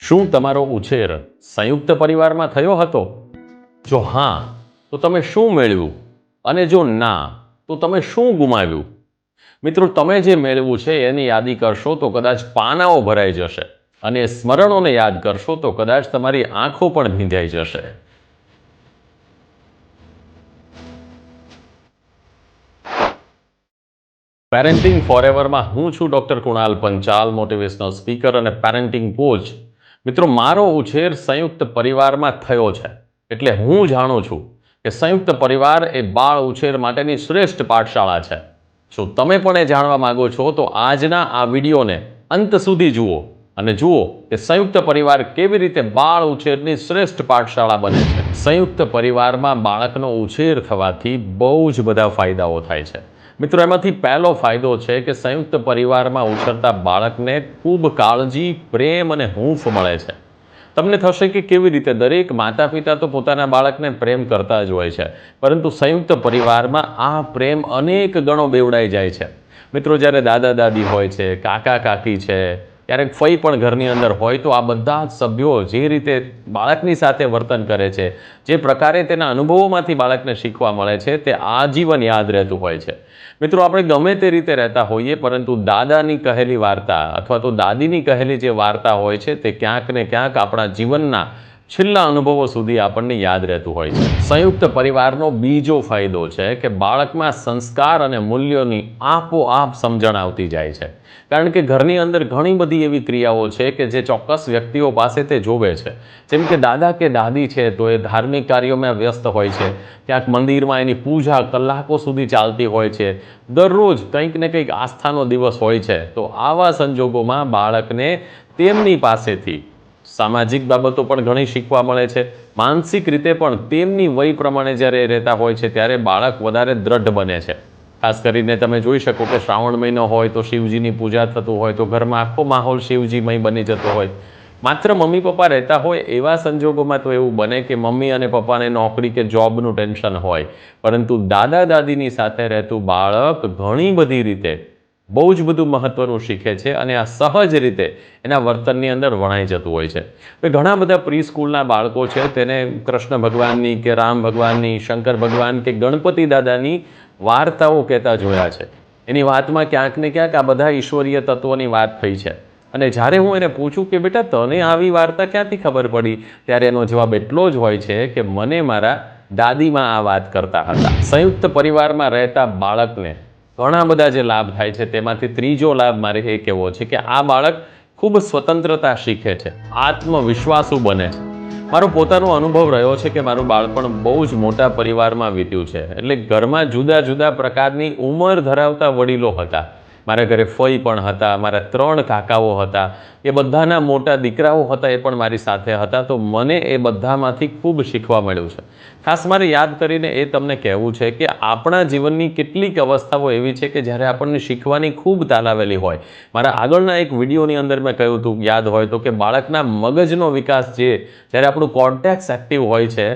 શું તમારો ઉછેર સંયુક્ત પરિવારમાં થયો હતો? જો હા, તો તમે શું મેળવ્યું? અને જો ના, તો તમે શું ગુમાવ્યું? મિત્રો, તમે જે મેળવ્યું છે એની યાદી કરશો તો કદાચ પાનાઓ ભરાઈ જશે, અને સ્મરણોને યાદ કરશો તો કદાચ તમારી આંખો પણ ભીંજાઈ જશે. પેરેન્ટિંગ ફોરએવરમાં હું છું doctor Kunal Panchal, motivational speaker અને પેરેન્ટિંગ કોચ. મિત્રો, મારો ઉછેર સંયુક્ત પરિવારમાં થયો છે, એટલે હું જાણું છું કે સંયુક્ત પરિવાર એ બાળ ઉછેર માટેની શ્રેષ્ઠ પાઠશાળા છે. શું તમે પણ એ જાણવા માંગો છો? તો આજના આ વિડીયોને અંત સુધી જુઓ અને જુઓ કે સંયુક્ત પરિવાર કેવી રીતે બાળ ઉછેરની શ્રેષ્ઠ પાઠશાળા બને છે. સંયુક્ત પરિવારમાં બાળકનો ઉછેર થવાથી બહુ જ બધા ફાયદાઓ થાય છે. મિત્રો, એમાંથી પહેલો ફાયદો છે કે સંયુક્ત પરિવારમાં ઉછરતા બાળકને ખૂબ કાળજી, પ્રેમ અને હૂંફ મળે છે. તમને થશે કે કેવી રીતે? દરેક માતા પિતા તો પોતાના બાળકને પ્રેમ કરતા જ હોય છે, પરંતુ સંયુક્ત પરિવારમાં આ પ્રેમ અનેક ગણો બેવડાઈ જાય છે. મિત્રો, જ્યારે દાદા દાદી હોય છે, કાકા કાકી છે, ક્યારેક ફઈ પણ ઘરની અંદર હોય, તો આ બધા જ સભ્યો જે રીતે બાળકની સાથે વર્તન કરે છે, જે પ્રકારે તેના અનુભવોમાંથી બાળકને શીખવા મળે છે, તે આજીવન યાદ રહેતું હોય છે. મિત્રો, આપણે ગમે તે રીતે રહેતા હોઈએ, પરંતુ દાદાની કહેલી વાર્તા અથવા તો દાદીની કહેલી જે વાર્તા હોય છે, તે ક્યાંક ને ક્યાંક આપણા જીવનના છેલ્લા અનુભવો સુધી આપણને યાદ રહેતું હોય છે. સંયુક્ત પરિવારનો બીજો ફાયદો છે કે બાળકમાં સંસ્કાર અને મૂલ્યોની આપોઆપ સમજણ આવતી જાય છે. કારણ કે ઘરની અંદર ઘણી બધી એવી ક્રિયાઓ છે કે જે ચોક્કસ વ્યક્તિઓ પાસે તે જોવે છે. જેમ કે દાદા કે દાદી છે, તો એ ધાર્મિક કાર્યોમાં વ્યસ્ત હોય છે. ક્યાંક મંદિરમાં એની પૂજા કલાકો સુધી ચાલતી હોય છે. દરરોજ કંઈક ને કંઈક આસ્થાનો દિવસ હોય છે. તો આવા સંજોગોમાં બાળકને તેમની પાસેથી સામાજિક બાબતો પણ ઘણી શીખવા મળે છે. માનસિક રીતે પણ તેમની વય પ્રમાણે જ્યારે રહેતા હોય છે, ત્યારે બાળક વધારે દ્રઢ બને છે. ખાસ કરીને તમે જોઈ શકો કે શ્રાવણ મહિનો હોય તો શિવજીની પૂજા થતું હોય, તો ઘરમાં આખો માહોલ શિવજીમય બની જતો હોય. માત્ર મમ્મી પપ્પા રહેતા હોય એવા સંજોગોમાં તો એવું બને કે મમ્મી અને પપ્પાને નોકરી કે જોબનું ટેન્શન હોય, પરંતુ દાદા દાદીની સાથે રહેતું બાળક ઘણી બધી રીતે બહુ જ બધું મહત્વનું શીખે છે, અને આ સહજ રીતે એના વર્તનની અંદર વણાઈ જતું હોય છે. ઘણા બધા પ્રી સ્કૂલના બાળકો છે, તેને કૃષ્ણ ભગવાનની કે રામ ભગવાનની, શંકર ભગવાન કે ગણપતિ દાદાની વાર્તાઓ કહેતા જોયા છે. એની વાતમાં ક્યાંક ને ક્યાંક આ બધા ઈશ્વરીય તત્વોની વાત થઈ છે. અને જ્યારે હું એને પૂછું કે બેટા, તને આવી વાર્તા ક્યાંથી ખબર પડી, ત્યારે એનો જવાબ એટલો જ હોય છે કે મને મારા દાદીમાં આ વાત કરતા હતા. સંયુક્ત પરિવારમાં રહેતા બાળકને ઘણા બધા જે લાભ થાય છે, તેમાંથી ત્રીજો લાભ મારે એ કહેવો છે કે આ બાળક ખૂબ સ્વતંત્રતા શીખે છે, આત્મવિશ્વાસુ બને છે. મારો પોતાનો અનુભવ રહ્યો છે કે મારું બાળપણ બહુ જ મોટા પરિવારમાં વીત્યું છે. એટલે ઘરમાં જુદા જુદા પ્રકારની ઉંમર ધરાવતા વડીલો હતા. મારા ઘરે ફઈ પણ હતા, મારા 3 કાકાઓ હતા, એ બધાના મોટા દીકરાઓ હતા, એ પણ મારી સાથે હતા. તો મને એ બધામાંથી ખૂબ શીખવા મળ્યું છે. ખાસ મારે યાદ કરીને એ તમને કહેવું છે કે આપણા જીવનની કેટલીક અવસ્થાઓ એવી છે કે જ્યારે આપણને શીખવાની ખૂબ તાલાવેલી હોય. મારા આગળના એક વિડીયોની અંદર મેં કહ્યું હતું, યાદ હોય તો, કે બાળકના મગજનો વિકાસ જ્યારે આપણું કોર્ટેક્સ એક્ટિવ હોય છે,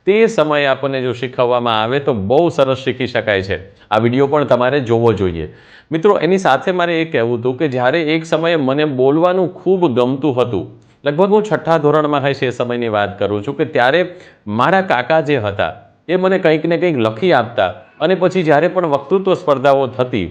તે સમયે આપણને જો શીખવવામાં આવે તો બહુ સરસ શીખી શકાય છે. આ વિડીયો પણ તમારે જોવો જોઈએ. મિત્રો, એની સાથે મારે એ કહેવું હતું કે જ્યારે એક સમયે મને બોલવાનું ખૂબ ગમતું હતું, લગભગ હું 6ઠ્ઠા ધોરણમાં હશે એ સમયની વાત કરું છું, કે ત્યારે મારા કાકા જે હતા એ મને કંઈક ને કંઈક લખી આપતા, અને પછી જ્યારે પણ વક્તૃત્વ સ્પર્ધાઓ થતી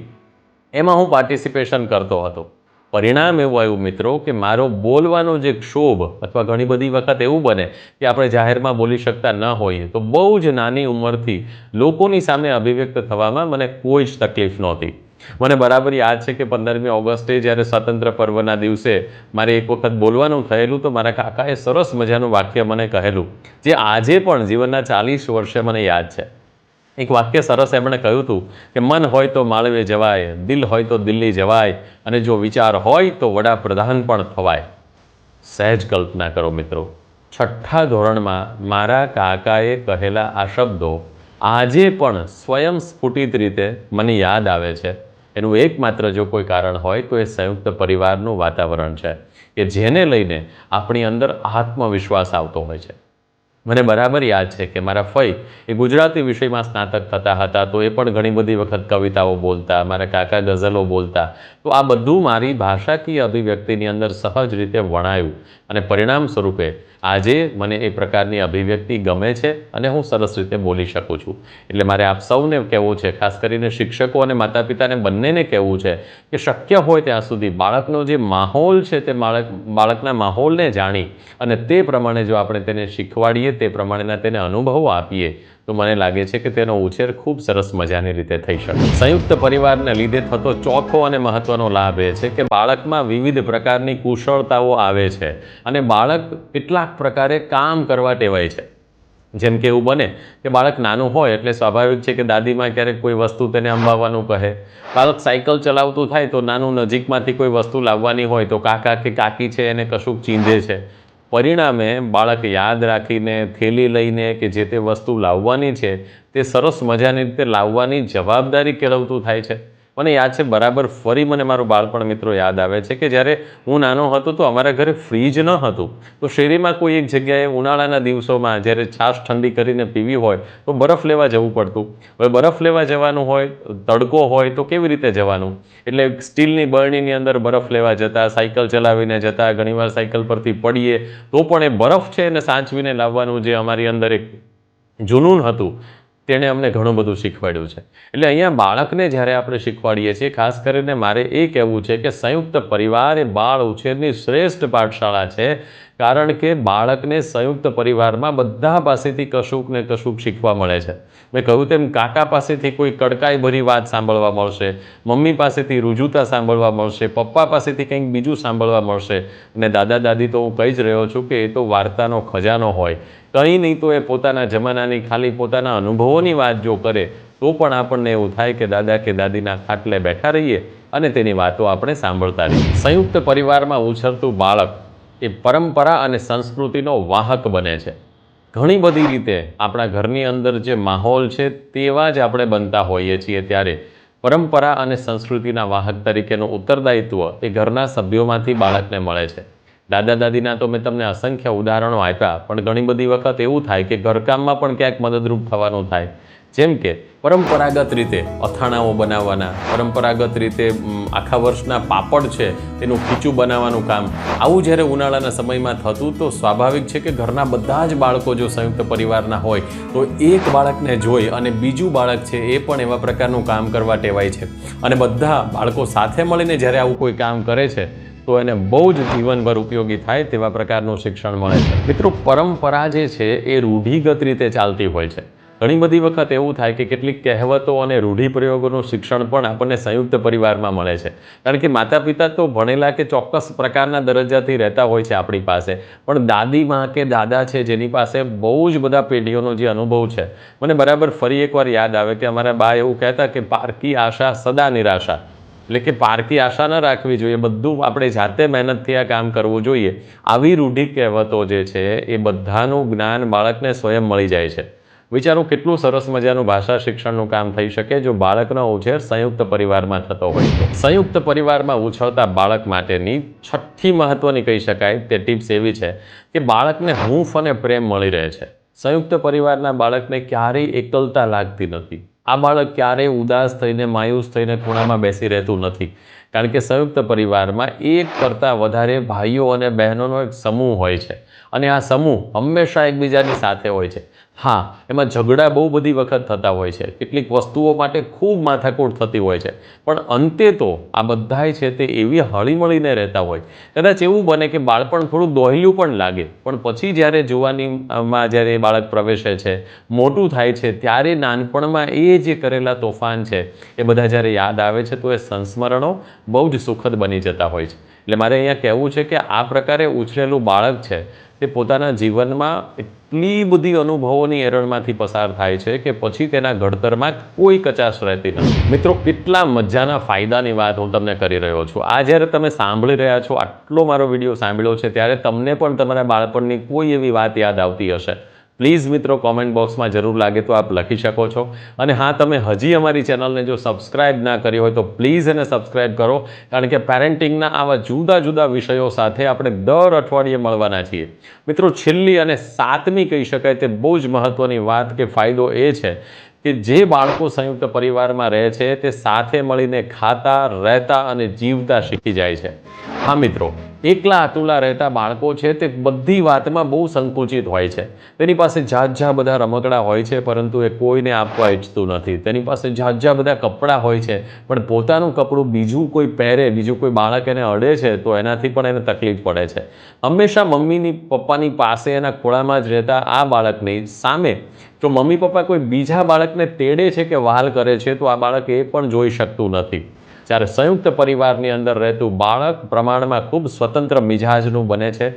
એમાં હું પાર્ટિસિપેશન કરતો હતો. પરિણામ એવું આવ્યું મિત્રો કે મારો બોલવાનો જે ક્ષોભ, અથવા ઘણી બધી વખત એવું બને કે આપણે જાહેરમાં બોલી શકતા ન હોઈએ, તો બહુ જ નાની ઉંમરથી લોકોની સામે અભિવ્યક્ત થવામાં મને કોઈ જ તકલીફ નહોતી. મને બરાબર યાદ છે કે 15મી ઓગસ્ટે જ્યારે સ્વાતંત્ર્ય પર્વના દિવસે મારે એક વખત બોલવાનું થયેલું, તો મારા કાકાએ સરસ મજાનું વાક્ય મને કહેલું, જે આજે પણ જીવનના 40 વર્ષે મને યાદ છે. એક વાક્ય સરસ એમણે કહ્યું હતું કે મન હોય તો માળવે જવાય, દિલ હોય તો દિલ્હી જવાય, અને જો વિચાર હોય તો વડાપ્રધાન પણ થવાય. સહેજ કલ્પના કરો મિત્રો, 6ઠ્ઠા ધોરણમાં મારા કાકાએ કહેલા આ શબ્દો આજે પણ સ્વયંસ્ફુટિત રીતે મને યાદ આવે છે. એનું એકમાત્ર જો કોઈ કારણ હોય તો એ સંયુક્ત પરિવારનું વાતાવરણ છે, કે જેને લઈને આપણી અંદર આત્મવિશ્વાસ આવતો હોય છે. મને બરાબર યાદ છે કે મારા ફઈ એ ગુજરાતી વિષયમાં સ્નાતક થતા હતા, તો એ પણ ઘણી બધી વખત કવિતાઓ બોલતા, મારા કાકા ગઝલો બોલતા. તો આ બધું મારી ભાષાકીય અભિવ્યક્તિની અંદર સહજ રીતે વણાયું અને પરિણામ સ્વરૂપે આજે મને એ પ્રકારની અભિવ્યક્તિ ગમે છે અને હું સરસ રીતે બોલી શકું છું. એટલે મારે આપ સૌને કહેવું છે, ખાસ કરીને શિક્ષકો અને માતા પિતાને બંનેને કહેવું છે કે શક્ય હોય ત્યાં સુધી બાળકનો જે માહોલ છે તે બાળકના માહોલને જાણી અને તે પ્રમાણે જો આપણે તેને શીખવાડીએ, તે પ્રમાણેના તેને અનુભવો આપીએ, તો મને લાગે છે કે તેનો ઉછેર ખૂબ સરસ મજાની રીતે થઈ શકે. સંયુક્ત પરિવારને લીધે થતો ચોથો અને મહત્વનો લાભ એ છે કે બાળકમાં વિવિધ પ્રકારની કુશળતાઓ આવે છે અને બાળક કેટલાક પ્રકારે કામ કરવા ટેવાય છે. જેમ કે એવું બને કે બાળક નાનું હોય એટલે સ્વાભાવિક છે કે દાદીમાં ક્યારેક કોઈ વસ્તુ તેને અંબાવવાનું કહે. બાળક સાયકલ ચલાવતું થાય તો નાનું નજીકમાંથી કોઈ વસ્તુ લાવવાની હોય તો કાકા કે કાકી છે એને કશુંક ચીંધે છે. પરિણામે બાળક યાદ રાખીને થેલી લઈને કે જે તે વસ્તુ લાવવાની છે તે સરસ મજાની રીતે લાવવાની જવાબદારી કેળવતું થાય છે. મને યાદ છે બરાબર, ફરી મને મારું બાળપણ મિત્રો યાદ આવે છે કે જ્યારે હું નાનો હતો તો અમારા ઘરે ફ્રીજ ન હતું, તો શેરીમાં કોઈ એક જગ્યાએ ઉનાળાના દિવસોમાં જ્યારે છાશ ઠંડી કરીને પીવી હોય તો બરફ લેવા જવું પડતું. હવે બરફ લેવા જવાનું હોય, તડકો હોય તો કેવી રીતે જવાનું? એટલે સ્ટીલની બરણીની અંદર બરફ લેવા જતા, સાયકલ ચલાવીને જતા, ઘણીવાર સાયકલ પરથી પડીએ તો પણ એ બરફ છે એને સાચવીને લાવવાનું જે અમારી અંદર એક જુનૂન હતું, તેણે અમને ઘણું બધું શીખવાડ્યું છે. એટલે અહીંયા બાળકને જ્યારે આપણે શીખવાડીએ છીએ, ખાસ કરીને મારે એ કહેવું છે કે સંયુક્ત પરિવાર એ બાળ ઉછેરની શ્રેષ્ઠ પાઠશાળા છે. કારણ કે બાળકને સંયુક્ત પરિવારમાં બધા પાસેથી કશુંક ને કશુંક શીખવા મળે છે. મેં કહ્યું તેમ કાકા પાસેથી કોઈ કડકાઈ ભરી વાત સાંભળવા મળશે, મમ્મી પાસેથી રુજુતા સાંભળવા મળશે, પપ્પા પાસેથી કંઈક બીજું સાંભળવા મળશે અને દાદા દાદી તો હું કહી જ રહ્યો છું કે એ તો વાર્તાનો ખજાનો હોય. કંઈ નહીં તો એ પોતાના જમાનાની ખાલી પોતાના અનુભવોની વાત જો કરે તો પણ આપણને એવું થાય કે દાદા કે દાદીના ખાટલે બેઠા રહીએ અને તેની વાતો આપણે સાંભળતા રહીએ. સંયુક્ત પરિવારમાં ઉછરતું બાળક એ પરંપરા અને સંસ્કૃતિનો વાહક બને છે. ઘણી બધી રીતે આપણા ઘરની અંદર જે માહોલ છે તેવા જ આપણે બનતા હોઈએ છીએ, ત્યારે પરંપરા અને સંસ્કૃતિના વાહક તરીકેનું ઉત્તરદાયિત્વ એ ઘરના સભ્યોમાંથી બાળકને મળે છે. દાદા દાદીના તો મેં તમને અસંખ્ય ઉદાહરણો આપ્યા, પણ ઘણી બધી વખત એવું થાય કે ઘરકામમાં પણ ક્યાંક મદદરૂપ થવાનું થાય. જેમ કે પરંપરાગત રીતે અથાણાઓ બનાવવાના, પરંપરાગત રીતે આખા વર્ષના પાપડ છે તેનું ખીચું બનાવવાનું કામ. આવું જ્યારે ઉનાળાના સમયમાં થતું તો સ્વાભાવિક છે કે ઘરના બધા જ બાળકો જો સંયુક્ત પરિવારના હોય તો એક બાળકને જોઈ અને બીજું બાળક છે એ પણ એવા પ્રકારનું કામ કરવા ટેવાય છે. અને બધા બાળકો સાથે મળીને જ્યારે આવું કોઈ કામ કરે છે તો એને બહુ જ જીવનભર ઉપયોગી થાય તેવા પ્રકારનું શિક્ષણ મળે છે. મિત્રો, પરંપરા જે છે એ રૂઢિગત રીતે ચાલતી હોય છે. ઘણી બધી વખત એવું થાય કે કેટલીક કહેવતો અને રૂઢિપ્રયોગોનું શિક્ષણ પણ આપણને સંયુક્ત પરિવારમાં મળે છે. કારણ કે માતા પિતા તો ભણેલા કે ચોક્કસ પ્રકારના દરજ્જાથી રહેતા હોય છે આપણી પાસે, પણ દાદીમાં કે દાદા છે જેની પાસે બહુ જ બધા પેઢીઓનો જે અનુભવ છે. મને બરાબર ફરી એકવાર યાદ આવે કે અમારા બા એવું કહેતા કે પારકી આશા સદા નિરાશા. એટલે કે પારકી આશા ન રાખવી જોઈએ, બધું આપણે જાતે મહેનતથી આ કામ કરવું જોઈએ. આવી રૂઢિ કહેવતો જે છે એ બધાનું જ્ઞાન બાળકને સ્વયં મળી જાય છે. વિચારો કેટલું સરસ મજાનું ભાષા શિક્ષણનું કામ થઈ શકે જો બાળકનો ઉછેર સંયુક્ત પરિવારમાં થતો હોય તો. સંયુક્ત પરિવારમાં ઉછળતા બાળક માટેની છઠ્ઠી મહત્વની કહી શકાય તે ટિપ્સ એવી છે કે બાળકને હૂંફ અને પ્રેમ મળી રહે છે. સંયુક્ત પરિવારના બાળકને ક્યારેય એકલતા લાગતી નથી. આ બાળક ક્યારેય ઉદાસ થઈને, માયુસ થઈને ખૂણામાં બેસી રહેતું નથી. કારણ કે સંયુક્ત પરિવારમાં એક કરતાં વધારે ભાઈઓ અને બહેનોનો એક સમૂહ હોય છે અને આ સમૂહ હંમેશા એકબીજાની સાથે હોય છે. હા, એમાં ઝઘડા બહુ બધી વખત થતા હોય છે, કેટલીક વસ્તુઓ માટે ખૂબ માથાકૂટ થતી હોય છે, પણ અંતે તો આ બધાય છે તે એવી હળીમળીને રહેતા હોય. કદાચ એવું બને કે બાળપણ થોડું દોહ્યું પણ લાગે, પણ પછી જ્યારે જુવાનીમાં જ્યારે બાળક પ્રવેશે છે, મોટું થાય છે, ત્યારે નાનપણમાં એ જે કરેલા તોફાન છે એ બધા જ્યારે યાદ આવે છે તો એ સંસ્મરણો બહુ જ સુખદ બની જતા હોય છે. એટલે મારે અહીંયા કહેવું છે કે આ પ્રકારે ઉછરેલું બાળક છે તે પોતાના જીવનમાં એટલી બધી અનુભવોની એરણમાંથી પસાર થાય છે કે પછી તેના ઘડતરમાં કોઈ કચાશ રહેતી નથી. મિત્રો, કેટલા મજાના ફાયદાની વાત હું તમને કરી રહ્યો છું. આ જ્યારે તમે સાંભળી રહ્યા છો, આટલો મારો વિડીયો સાંભળ્યો છે, ત્યારે તમને પણ તમારા બાળપણની કોઈ એવી વાત યાદ આવતી હશે પ્લીઝ મિત્રો કોમેન્ટ બોક્સમાં જરૂર લાગે તો આપ લખી શકો છો. અને હા, તમે હજી અમારી ચેનલને જો સબસ્ક્રાઇબ ના કરી હોય તો પ્લીઝ એને સબસ્ક્રાઇબ કરો, કારણ કે પેરેન્ટિંગના આવા જુદા જુદા વિષયો સાથે આપણે દર અઠવાડિયે મળવાના છીએ. મિત્રો, છેલ્લી અને 7મી કહી શકાય તે બહુ જ મહત્ત્વની વાત કે ફાયદો એ છે કે જે બાળકો સંયુક્ત પરિવારમાં રહે છે તે સાથે મળીને ખાતા, રહેતા અને જીવતા શીખી જાય છે. હા મિત્રો, એકલા અતુલા રહેતા બાળકો છે તે બધી વાતમાં બહુ સંકુચિત હોય છે. તેની પાસે જાત બધા રમકડા હોય છે, પરંતુ એ કોઈને આપવા ઈચ્છતું નથી. તેની પાસે જાત બધા કપડાં હોય છે, પણ પોતાનું કપડું બીજું કોઈ પહેરે, બીજું કોઈ બાળક એને અડે છે તો એનાથી પણ એને તકલીફ પડે છે. હંમેશા મમ્મીની પપ્પાની પાસે એના ખોળામાં જ રહેતા આ બાળકની સામે જો મમ્મી પપ્પા કોઈ બીજા બાળકને તેડે છે કે વહાલ કરે છે તો આ બાળક એ પણ જોઈ શકતું નથી. જ્યારે સંયુક્ત પરિવારની અંદર રહેતું બાળક પ્રમાણમાં ખૂબ સ્વતંત્ર મિજાજનું બને છે.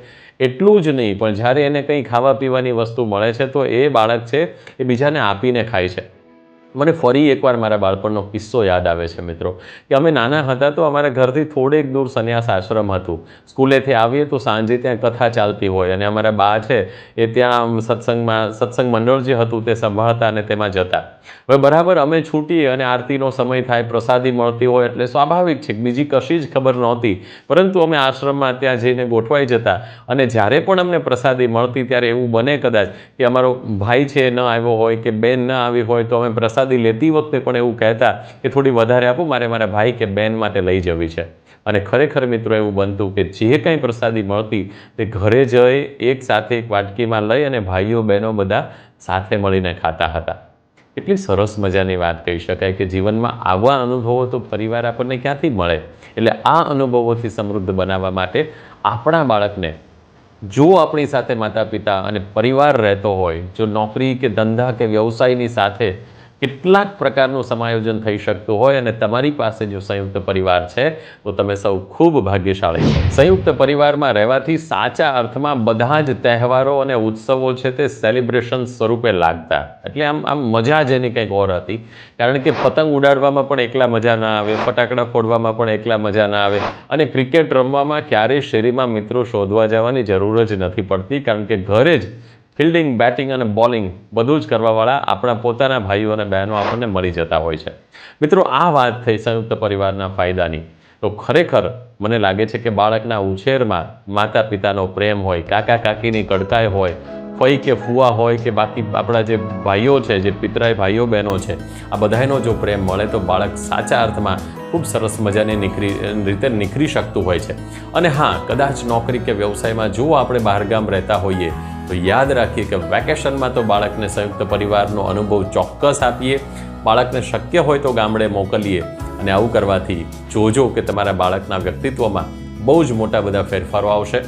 એટલું જ નહીં, પણ જ્યારે એને કંઈ ખાવા પીવાની વસ્તુ મળે છે તો એ બાળક છે એ બીજાને આપીને ખાય છે. મને ફરી એકવાર મારા બાળપણનો કિસ્સો યાદ આવે છે મિત્રો, કે અમે નાના હતા તો અમારા ઘરથી થોડેક દૂર સંન્યાસ આશ્રમ હતું. સ્કૂલેથી આવીએ તો સાંજે ત્યાં કથા ચાલતી હોય અને અમારા બા છે એ ત્યાં સત્સંગ મંડળ જે હતું તે સંભાળતા અને તેમાં જતા. હવે બરાબર અમે છૂટીએ અને આરતીનો સમય થાય, પ્રસાદી મળતી હોય એટલે સ્વાભાવિક છે, બીજી કશી જ ખબર નહોતી, પરંતુ અમે આશ્રમમાં ત્યાં જઈને ગોઠવાઈ જતા અને જ્યારે પણ અમને પ્રસાદી મળતી ત્યારે એવું બને કદાચ કે અમારો ભાઈ છે એ ન આવ્યો હોય કે બેન ન આવી હોય તો અમે પ્રસાદી લેતી વખતે પણ એવું કહેતા કે થોડી વધારે આપો, મારા ભાઈ કે બેન માટે લઈ જવી છે. અને ખરેખર મિત્રો એવું બનતું કે જે કંઈ પ્રસાદી મળતી તે ઘરે જઈ એક સાથે એક વાટકીમાં લઈ અને ભાઈઓ બહેનો બધા સાથે મળીને ખાતા હતા. કેટલી સરસ મજાની વાત કહી શકાય કે જીવનમાં આવા અનુભવો તો પરિવાર આપણને ક્યાંથી મળે. એટલે આ અનુભવોથી સમૃદ્ધ બનાવવા માટે આપણા બાળકને જો આપણી સાથે માતા પિતા અને પરિવાર રહેતો હોય, જો નોકરી કે ધંધા કે વ્યવસાયની સાથે કેટલાક પ્રકારનું સમાયોજન થઈ શકતું હોય અને તમારી પાસે જો સંયુક્ત પરિવાર છે તો તમે સૌ ખૂબ ભાગ્યશાળી છો. સંયુક્ત પરિવારમાં રહેવાથી સાચા અર્થમાં બધા જ તહેવારો અને ઉત્સવો છે તે સેલિબ્રેશન સ્વરૂપે લાગતા. એટલે આમ મજા જ એની કંઈક ઓર હતી, કારણ કે પતંગ ઉડાડવામાં પણ એકલા મજા ના આવે, ફટાકડા ફોડવામાં પણ એકલા મજા ના આવે અને ક્રિકેટ રમવામાં ક્યારેય શેરીમાં મિત્રો શોધવા જવાની જરૂર જ નથી પડતી, કારણ કે ઘરે જ ફિલ્ડિંગ, બેટિંગ અને બોલિંગ બધું જ કરવાવાળા આપણા પોતાના ભાઈઓ અને બહેનો આપણને મળી જતા હોય છે. મિત્રો, આ વાત થઈ સંયુક્ત પરિવારના ફાયદાની. તો ખરેખર મને લાગે છે કે બાળકના ઉછેરમાં માતા પિતાનો પ્રેમ હોય, કાકા કાકીની કડકાઈ હોય, ફઈ કે ફુવા હોય કે બાકી આપણા જે ભાઈઓ છે, જે પિતરાઈ ભાઈઓ બહેનો છે, આ બધાનો જો પ્રેમ મળે તો બાળક સાચા અર્થમાં ખૂબ સરસ મજાની રીતે નિખરી શકતું હોય છે. અને હા, કદાચ નોકરી કે વ્યવસાયમાં જો આપણે બહારગામ રહેતા હોઈએ તો યાદ રાખીએ કે વેકેશનમાં તો બાળકને સંયુક્ત પરિવારનો અનુભવ ચોક્કસ આપીએ. બાળકને શક્ય હોય તો ગામડે મોકલીએ અને આવું કરવાથી જોજો કે તમારા બાળકના વ્યક્તિત્વમાં બહુ જ મોટા બધા ફેરફારો આવશે.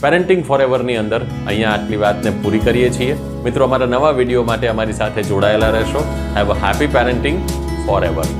પેરેન્ટિંગ ફોરએવરની અંદર અહીંયા આટલી વાતને પૂરી કરીએ છીએ. મિત્રો, અમારા નવા વિડીયો માટે અમારી સાથે જોડાયેલા રહેશો. Have a happy parenting forever.